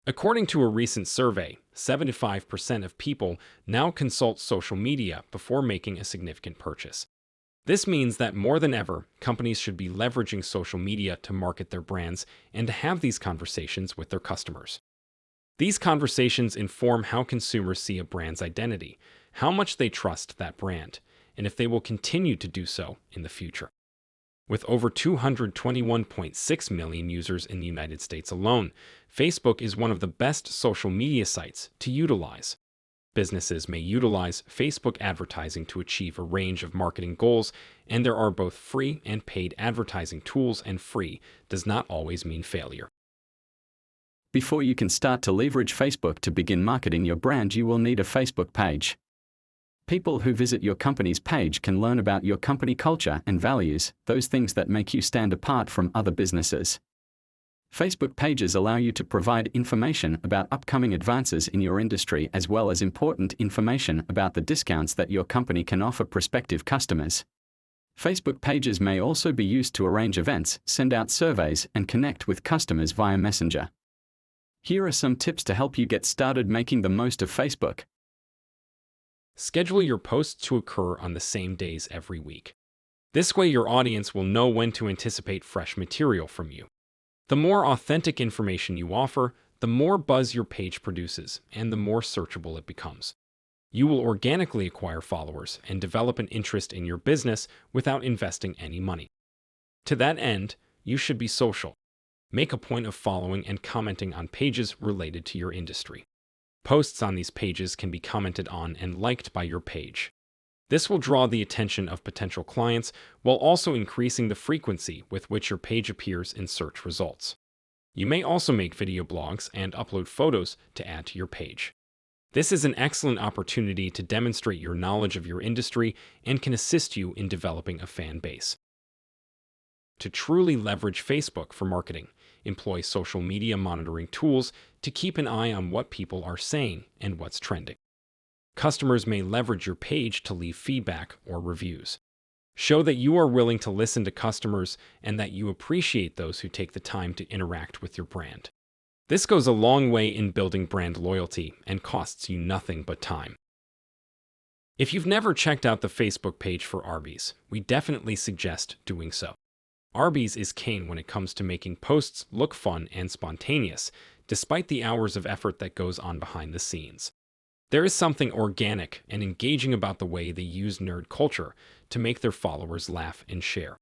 According to a recent survey, 75% of people now consult social media before making a significant purchase. This means that more than ever, companies should be leveraging social media to market their brands and to have these conversations with their customers. These conversations inform how consumers see a brand's identity, how much they trust that brand, and if they will continue to do so in the future. With over 221.6 million users in the United States alone, Facebook is one of the best social media sites to utilize. Businesses may utilize Facebook advertising to achieve a range of marketing goals, and there are both free and paid advertising tools, and free does not always mean failure. Before you can start to leverage Facebook to begin marketing your brand, you will need a Facebook page. People who visit your company's page can learn about your company culture and values, those things that make you stand apart from other businesses. Facebook pages allow you to provide information about upcoming advances in your industry, as well as important information about the discounts that your company can offer prospective customers. Facebook pages may also be used to arrange events, send out surveys, and connect with customers via Messenger. Here are some tips to help you get started making the most of Facebook. Schedule your posts to occur on the same days every week. This way, your audience will know when to anticipate fresh material from you. The more authentic information you offer, the more buzz your page produces, and the more searchable it becomes. You will organically acquire followers and develop an interest in your business without investing any money. To that end, you should be social. Make a point of following and commenting on pages related to your industry. Posts on these pages can be commented on and liked by your page. This will draw the attention of potential clients while also increasing the frequency with which your page appears in search results. You may also make video blogs and upload photos to add to your page. This is an excellent opportunity to demonstrate your knowledge of your industry and can assist you in developing a fan base. To truly leverage Facebook for marketing, employ social media monitoring tools to keep an eye on what people are saying and what's trending. Customers may leverage your page to leave feedback or reviews. Show that you are willing to listen to customers and that you appreciate those who take the time to interact with your brand. This goes a long way in building brand loyalty and costs you nothing but time. If you've never checked out the Facebook page for Arby's, we definitely suggest doing so. Arby's is keen when it comes to making posts look fun and spontaneous, despite the hours of effort that goes on behind the scenes. There is something organic and engaging about the way they use nerd culture to make their followers laugh and share.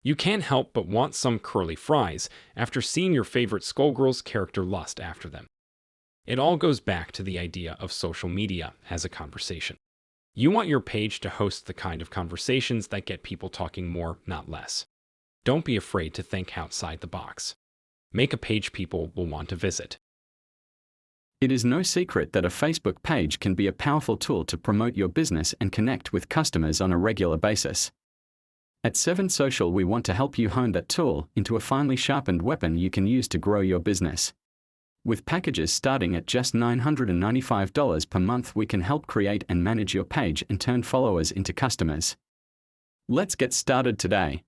You can't help but want some curly fries after seeing your favorite Skullgirls character lust after them. It all goes back to the idea of social media as a conversation. You want your page to host the kind of conversations that get people talking more, not less. Don't be afraid to think outside the box. Make a page people will want to visit. It is no secret that a Facebook page can be a powerful tool to promote your business and connect with customers on a regular basis. At 7 Social, we want to help you hone that tool into a finely sharpened weapon you can use to grow your business. With packages starting at just $995 per month, we can help create and manage your page and turn followers into customers. Let's get started today.